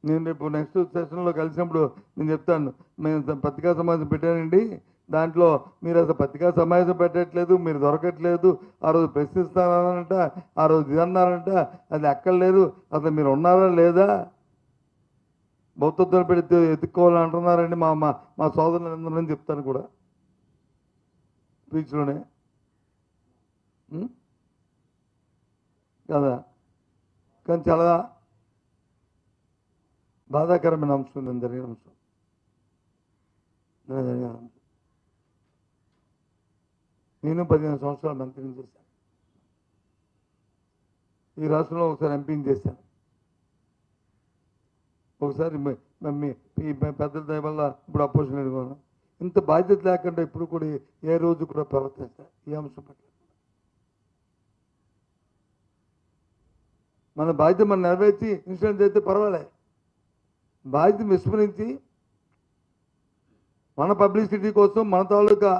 నేను రేపు నెక్స్ట్ సెషన్లో కలిసినప్పుడు నేను చెప్తాను, మేము పత్రికా సమావేశం పెట్టానండి, దాంట్లో మీరు అసలు పత్రికా సమావేశం పెట్టట్లేదు, మీరు దొరకట్లేదు, ఆ రోజు ప్రశ్నిస్తానంట, ఆ రోజు ఇది అన్నారంట, అది ఎక్కడలేదు, అసలు మీరు ఉన్నారా లేదా, భౌతత్వం పెడితే ఎత్తుక్కోవాలని అంటున్నారండి మా మా మా సోదరులందరని చెప్తాను కూడా స్పీచ్లోనే కదా. కానీ చాలా బాధాకరమైన అంశం నేను జరిగిన అంశం. నేను 15 సంవత్సరాలు మంత్రిని చేశాను, ఈ రాష్ట్రంలో ఒకసారి ఎంపీని చేశాను, ఒకసారి పెద్దల దయ వల్ల ఇప్పుడు అపోజిషన్ ఎదుర్కొన్నాను. ఇంత బాధ్యత లేకుండా ఇప్పుడు కూడా ఏ రోజు కూడా ప్రవర్తిస్తాను ఈ అంశం పట్ల. మన బాధ్యత మనం నెరవేర్చి ఇన్సూరెన్స్ అయితే పర్వాలే, బాధ్యత విస్మరించి మన పబ్లిసిటీ కోసం మన తాలూకా